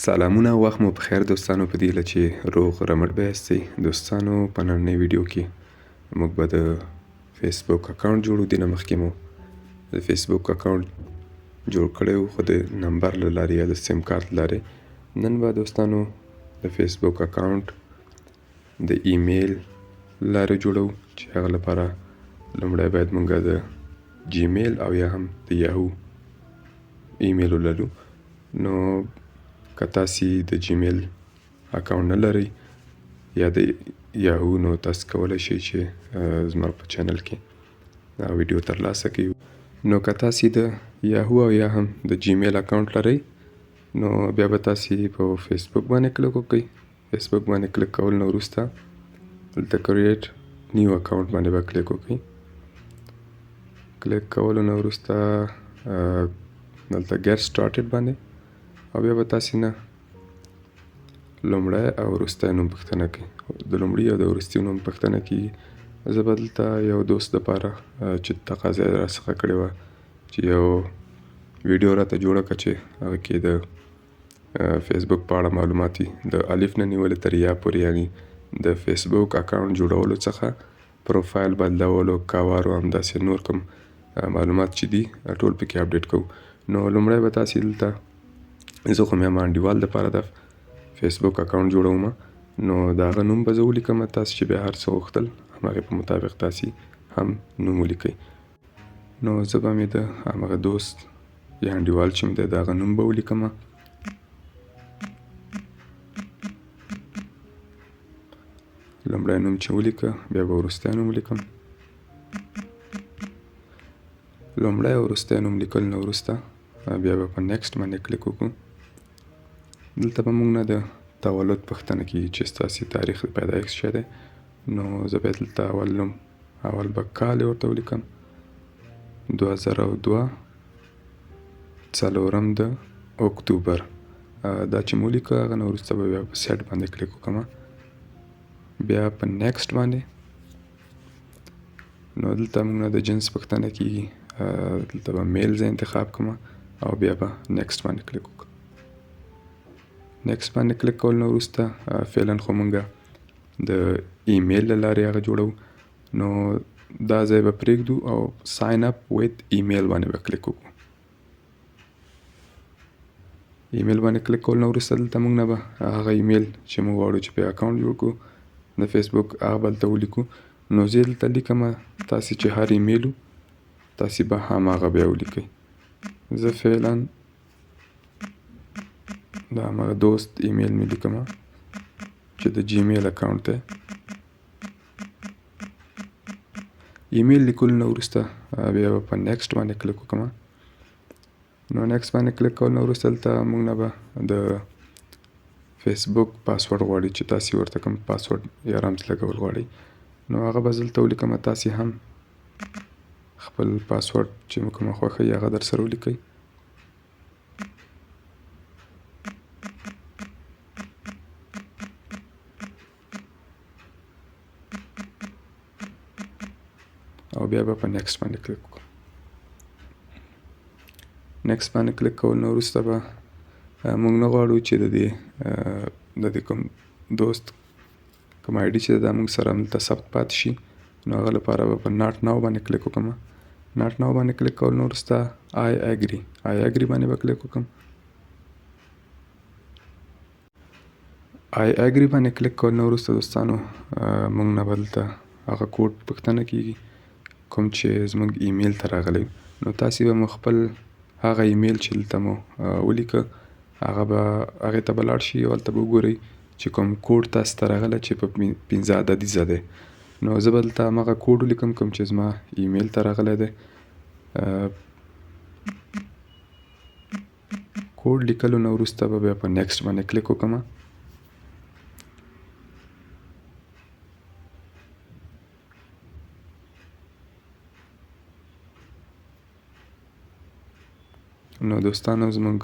سلامونه او وخت مو بخیر دوستانو، په دې هیله چې روغ رمټ به یاستئ. دوستانو په نننۍ ویډیو کې موږ به د فیسبوک اکاونټ جوړو. دې نه مخکې مو د فیسبوک اکاونټ جوړ کړی و، خو د نمبر له لارې یا د سیم کارت له لارې. نن به دوستانو د فیسبوک اکاونټ د ایمیل له لارې جوړو، چې هغه لپاره لومړی باید موږ د جیمیل او یا هم د یاهو ایمیل ولرو. نو که تاسې د جیمیل اکاونټ نه لرئ یا د یاهو، نو تاسې کولی شئ چې زما په چینل کې دا ویډیو ترلاسه کړئ. نو که تاسې د یاهو او یا هم د جیمیل اکاونټ لرئ، نو بیا به تاسې په فیسبوک باندې کلیک وکړئ. فیسبوک باندې کلیک کول نه وروسته دلته کریټ نیو اکاونټ باندې به کلیک وکړئ. کلیک کولو نه وروسته دلته ګیټ سټارټډ باندې، او بیا به تاسې نه لومړی او وروستی نوم پوښتنه کوي. د لومړي او د وروستي نوم پوښتنه کېږي. زه به دلته یو دوست دپاره چې تقاضا یې راڅخه کړې وه چې یو ویډیو راته جوړه کړه چې هغه کې د فیسبوک په اړه معلومات وي، د الف نه نیولې تر یا پورې، یعنې د فیسبوک اکاونټ جوړولو څخه پروفایل بدلولو، کاوارو، همداسې نور کوم معلومات چې دي ټول پکې اپډیټ کوو. نو لومړی به تاسې دلته، زه خو مې انډیوال دپاره د فیسبوک اکاونټ جوړوم، نو د هغه نوم به زه ولیکم. تاسې چې بیا هر څه غوښتل همغې په مطابق تاسې هم نوم ولیکئ. نو زه به مې د همغه دوست یا انډیوال چې مې دی د هغه نوم به ولیکم. لومړی نوم چې ولیکه، بیا به وروستی نوم ولیکم. لومړی او وروستی نوم لیکل نه وروسته بیا به په نیکسټ باندې کلیک وکړو. دلته به موږ نه د تولد پوښتنه کېږي چې ستاسې تاریخ د پیدایښت څه دی. نو زه بیا دلته اول به کال یې ورته ولیکم، 2002 څلورم د اکتوبر. دا چې مو ولیکه، هغه نه وروسته به بیا په سیټ باندې کلیک وکړم، بیا په نیکسټ باندې. نو دلته موږ نه د جنس پوښتنه کېږي، دلته به میل زه انتخاب کړم او بیا به نیکسټ باندې کلیک وکړم. نیکسټ باندې کلیک کول نه وروسته فعلا خو موږ د ایمیل له لارې هغه جوړو، نو دا ځای به پرېږدو او ساین اپ ویت ایمیل باندې به کلیک وکړو. ایمیل باندې کلیک کول نه وروسته دلته موږ نه به هغه ایمیل چې موږ غواړو چې په اکاونټ جوړ کړو د فیسبوک، هغه به دلته ولیکو. نو زه دلته لیکم، تاسې چې هر ایمیل تاسې به هماغه بیا ولیکئ. زه فعلا د همغه دوست ایمیل مې لیکم چې د جیمیل اکاونټ دی. ایمیل لیکلو نه وروسته بیا به په نیکسټ باندې کلیک وکړم. نو نیکسټ باندې کلیک کول نه وروسته دلته موږ نه به د فیسبوک پاسورډ غواړي چې تاسې ورته کوم پاسورډ یا رمز لګول غواړئ، نو هغه به زه دلته ولیکم. تاسې هم خپل پاسورډ چې کومه خوښوي هغه در سره ولیکئ. او بیا به په نیکسټ باندې کلیک وکړو. نیکسټ باندې کلیک کول نه وروسته به موږ نه غواړو چې د دې کوم دوست کوم آی ډي چې دا موږ سره همدلته ثبت پاتې شي، نو هغه لپاره به په ناټ ناو باندې کلیک وکړم. ناټ ناو باندې کلیک کول نه وروسته آی اګري باندې به کلیک وکړم. آی اګري باندې کلیک کول نه وروسته دوستانو موږ نه به دلته هغه کوډ پوښتنه کېږي کوم چې زموږ ایمیل ته راغلی. نو تاسې به مو خپل هغه ایمیل چې دلته مو ولیکه، هغې ته به لاړ شئ او هلته به وګورئ چې کوم کوډ تاسې ته راغلی چې په 15 عددیزه دی. نو زه به دلته همغه کوډ ولیکم کوم چې زما ایمیل ته راغلی دی. کوډ لیکلو نه وروسته به بیا په نیکسټ باندې کلیک وکړم. نو دوستانو زموږ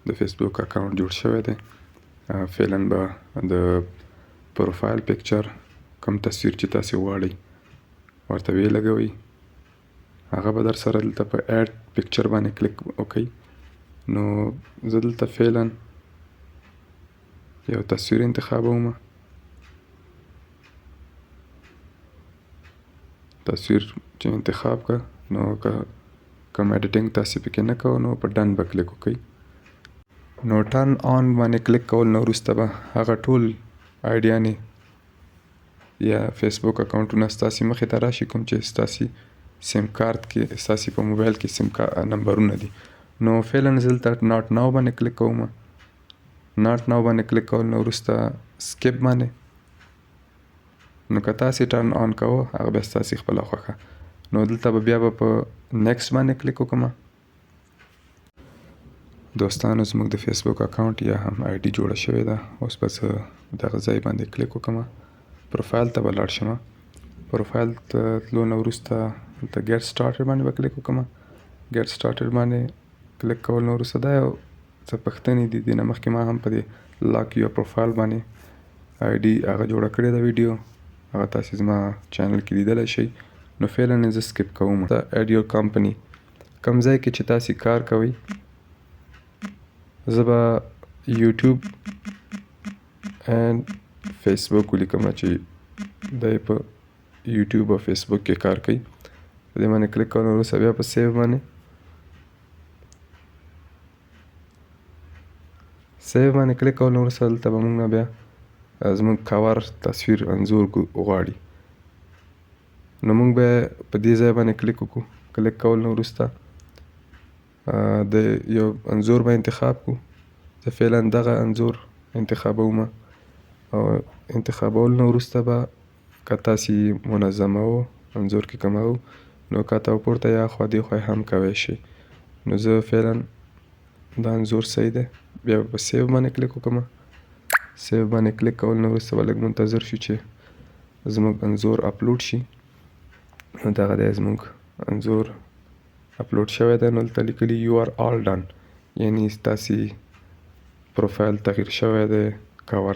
د فیسبوک اکاونټ جوړ شوی دی. فعلا به د پروفایل پکچر کوم تصویر چې تاسې غواړئ ورته ویې لګوئ، هغه به در سره دلته په ایډ پکچر باندې کلیک وکړئ. نو زه دلته فعلا یو تصویر انتخابوم. تصویر چې انتخاب که نو کوم ایډیټینګ تاسې پکې نه کوو نو په ډن به کلیک وکړئ. نو ټرن آن باندې کلیک کول نه وروسته به هغه ټول آیډیانې یا فیسبوک اکاونټونه ستاسې مخې ته راشي کوم چې ستاسې سیم کارت کې ستاسې په موبایل کې سیم نمبرونه دي. نو فعلا زه دلته ناٹ ناو باندې کلیک کوم. ناٹ ناو باندې کلیک کول نه وروسته سکیپ باندې نو که تاسې ټرن آن کوو هغه بیا ستاسې خپله خوښه. نو دلته به بیا په نیکسټ باندې کلیک وکړم. دوستانو زموږ د فیسبوک اکاونټ یا هم آی ډي جوړه شوې ده. اوس به زه دغه ځای باندې کلیک وکړم. پروفایل ته به لاړ شم. پروفایل ته تلو نه وروسته دلته ګیټ سټارټډ باندې به کلیک وکړم. ګیټ سټارټډ باندې کلیک کول نه وروسته دا یو څه پوښتنې دي. دې نه مخکې ما هم په دې لاک یور پروفایل باندې آی ډي هغه جوړه کړې ده ویډیو. هغه تاسې زما چینل کې لیدلی شئ. نو فعلا زه سکیپ کوم. ایډ یور کمپنی کوم ځای کې چې تاسې کار کوئ زه به یوټیوب اینډ فیسبوک ولیکم چې دی په یوټیوب او فیسبوک کې کار کوي. په دې باندې کلیک کول وروسته بیا په سیو باندې کلیک کول وروسته دلته به موږ نه بیا زموږ کور تصویر انځور غواړي. نو موږ به په دې ځای باندې کلیک وکړو. کلیک کول نه وروسته د یو انځور به انتخاب کړو. زه فعلا دغه انځور انتخابوم او انتخابول نه وروسته به که تاسې منظمه و انځور کې کمه و نو کاته او پورته یا خوا دې خوا هم کوی شئ. نو زه فعلا دا انځور صحیح دی. بیا به په سیو باندې کلیک وکړم. سیو باندې کلیک کول نه وروسته به لږ منتظر شو چې زموږ انځور اپلوډ شي. نو دغه دی زموږ انځور اپلوډ شوی دی. نو دلته لیکلي یو آر آل ډن یعنی ستاسې پروفایل تغییر شوی دی. کور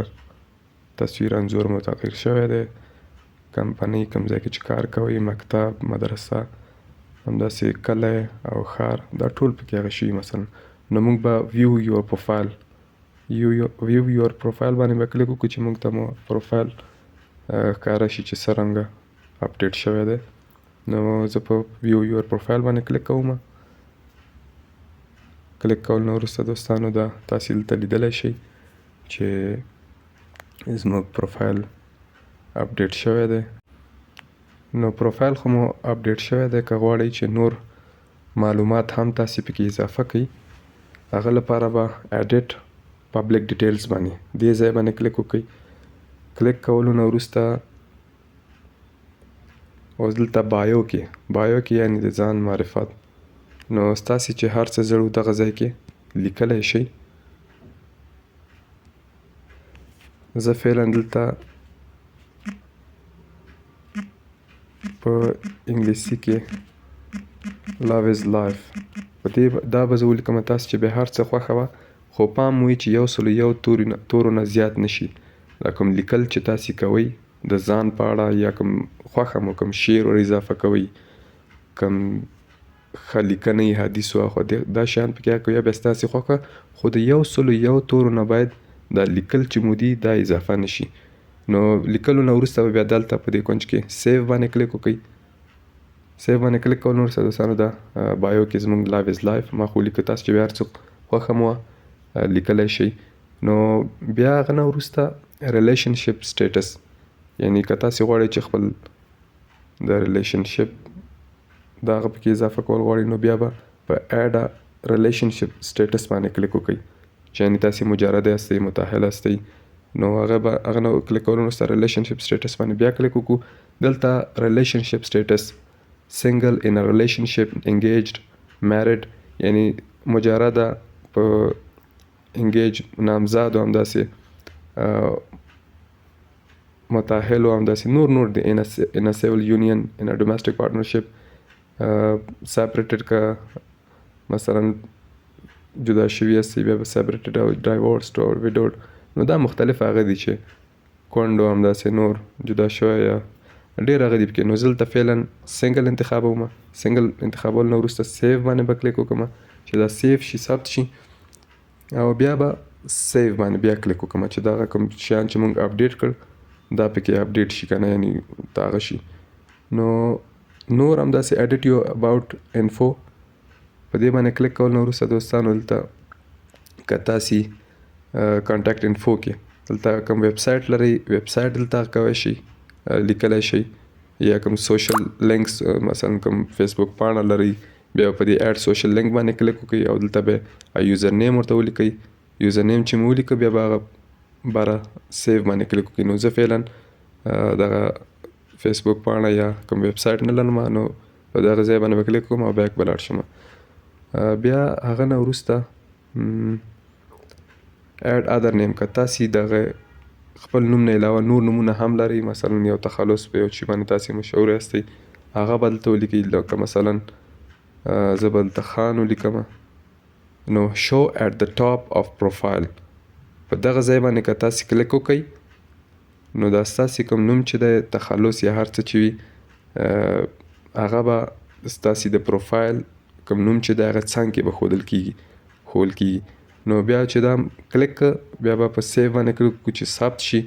تصویر انځور مو تغییر شوی دی. کمپنۍ کوم ځای کې چې کار کوئ مکتب مدرسه همداسې کلی او ښار دا ټول پکې هغه شي مثلا. نو موږ به ویو یور پروفایل باندې به کلیک وکړو چې موږ ته مو پروفایل ښکاره شي چې څرنګه اپډیټ شوی دی. نو زه په ویو یور پروفایل باندې کلیک کوم. کلیک کول نه وروسته دوستانو دا تاسې دلته لیدلی شئ چې زموږ پروفایل اپډیټ شوی دی. نو پروفایل خو مو اپډیټ شوی دی. که غواړئ چې نور معلومات هم تاسې پکې اضافه کړئ هغه لپاره به ایډیټ پبلیک ډیټیلز باندې دې ځای باندې کلیک وکړئ. کلیک کولو نه وروسته اوس دلته بایو کې یعنی د ځان معرفت نو ستاسې چې هر څه زړو دغه ځای کې لیکلی شئ. زه فعلا دلته په انګلیسي کې love is life په دې دا به زه ولیکم. تاسو چې به هر څه خوښه وه خو پام وي چې 101 تورو نه زیات نشي. دا کوم لیکل چې تاسې کوئ د ځان په اړه یا کوم خوښه مو کوم شعر ور اضافه کوئ کوم ښه لیکنۍ حدیث خو دا شیان پکې کوئ بیا ستاسې خوښه خو د 101 تورو نه باید دا لیکل چې مو دي دا اضافه نشي. نو لیکلو نه وروسته به بیا دلته په دې کونج کې سیو باندې کلیک وکړئ. سیو باندې کلیک کول وروسته دوستانو دا بایو کې زموږ لایف از لایف ما خو لیکه تاسو چې بیا هر څه خوښه مو لیکلی شئ. نو بیا هغه نه وروسته ریلیشنشپ سټیټس یعنی که تاسې غواړئ چې خپل د ریلیشنشپ دا هغه پکې اضافه کول غواړئ نو بیا به په ایډ ریلیشنشپ سټیټس باندې کلیک وکړئ چې یعنی تاسې مجرد هستئ متأهل هستئ. نو هغه نه کلیک کولو وروسته ریلیشنشپ سټیټس باندې بیا کلیک وکړو. دلته ریلیشنشپ سټیټس سنګل ان ا ریلیشنشپ انګیجډ میریډ یعنی مجرده په انګیج نامزاد او همداسې متأهل او همداسې نور دي ان ا سیول یونین ان ا ډومestic پارټنرشپ سپریټډ که مثلا جدا شوي هستئ بیا به سپریټډ او ډایورسډ او ویډوډ نو دا مختلف هغه دي چې کونډ او همداسې نور جدا شوی یا ډېر هغه دي پکې. نو زه دلته فعلا سنګل انتخابوم. سنګل انتخابولو نه وروسته سیو باندې به کلیک وکړم چې دا سیو شي ثبت شي او بیا به سیو باندې بیا کلیک وکړم چې دغه کوم شیان چې موږ اپډیټ کړ دا پکې اپډیټ شي که نه یعنې دغه شي. نو نور همداسې ایډیټ یو اباوټ انفو په دې باندې کلیک کول نه وروسته دوستانو دلته که تاسې کانټیکټ انفو کې دلته کوم ویب سایټ لرئ ویب سایټ دلته کوی شئ لیکلی شئ یا کوم سوشل لینکس مثلا کوم فیسبوک پاڼه لرئ بیا په دې ایډ سوشل لینک باندې کلیک وکړئ او دلته بیا یوزر نیم ورته ولیکئ. یوزر نیم چې مو ولیکه بیا به هغه باره سیو باندې کلیک وکړئ. نو زه فعلا دغه فیسبوک پاڼه یا کوم ویب سایټ نه لرم نو په دغه ځای باندې به کلیک وکړم او بیک به لاړ شم. بیا هغه نه وروسته ایډ ادر نیم که تاسې دغه خپل نوم نه علاوه نور نومونه هم لرئ مثلا یو تخلص په یو شي باندې تاسې مشهور یاستئ هغه به دلته ولیکئ. لکه مثلا زه به دلته خان ولیکم نو شو ایٹ د ټاپ آف پروفایل په دغه ځای باندې که تاسې کلیک وکئ نو دا ستاسې کوم نوم چې دی تخلص یا هر څه چې وي هغه به ستاسې د پروفایل کوم نوم چې دی هغه څنګ کې به ښودل کېږي. نو بیا چې دا کلیک بیا به په سیو باندې کلیک وکړو چې ثبت شي.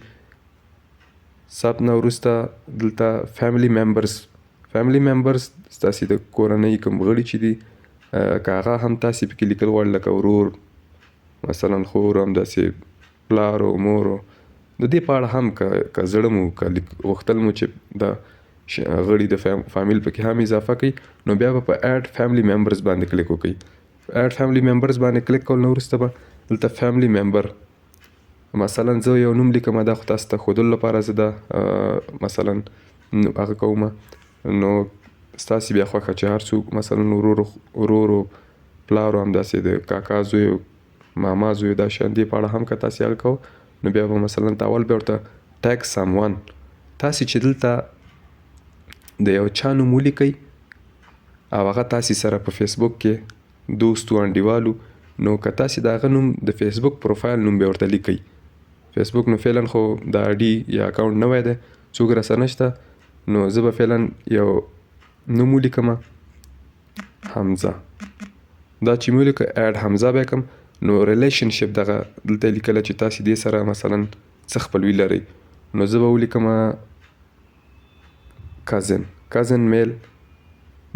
ثبت نه وروسته دلته فیملی ممبرز ستاسې د کورنۍ کوم غړي چې دي که هغه هم تاسې پکې لیکل غواړئ لکه ورور مثلا خور همداسې پلار او مور د دې په اړه هم که زړه مو که غوښتل مو چې دا غړي د فامیل پکې هم اضافه کړئ نو بیا به په ایډ فیملی ممبرز باندې کلیک وکړئ. ایډ فیملی ممبرز باندې کلیک کول نه وروسته به دلته فیملی ممبر مثلا زه یو نوم لیکم دا خو تاسو ته ښودلو لپاره زه دا مثلا هغه کوم نو ستاسې بیا خوښه چې هر څوک مثلا ورور پلار همداسې د کاکا زوی ماما زوی دا شیان دې په اړه هم که تاسې هغه کوو نو بیا به مثلا اول بیا ورته ټیګ سم ون تاسې چې دلته د یو چا نوم ولیکئ او هغه تاسې سره په فیسبوک کې دوستو انډیوالو نو که تاسې د هغه نوم د فیسبوک پروفایل نوم بیا ورته لیکئ. فیسبوک نو فعلا خو د آی ډي یا اکاونټ نوی دی څوک راسره نشته نو زه به فعلا یو نوم ولیکم حمزه دا چې مې ولیکه ایډ حمزه بیا کړم نو ریلیشنشپ دغه دلته لیکله چې تاسې دې سره مثلا څه خپلوي لرئ نو زه به ولیکم کزن میل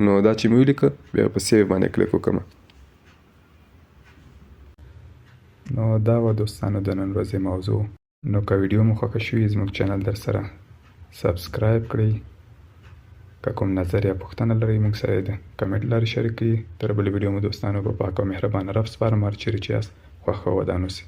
نو دا چې مې ولیکه بیا په سیو باندې کلیک وکړم. نو دا و دوستانو د نن ورځې موضوع. نو که ویډیو مو خوښه شوي زموږ چینل در سره سبسکرایب کړئ. که کوم نظر یا پوښتنه لرئ موږ سره د کمنټ لارې شریک کړئ. تر بلې ویډیو مو دوستانو په پاک او مهربانه رب سپارم. هر چیرې چې یاست خوښ او ودان اوسئ.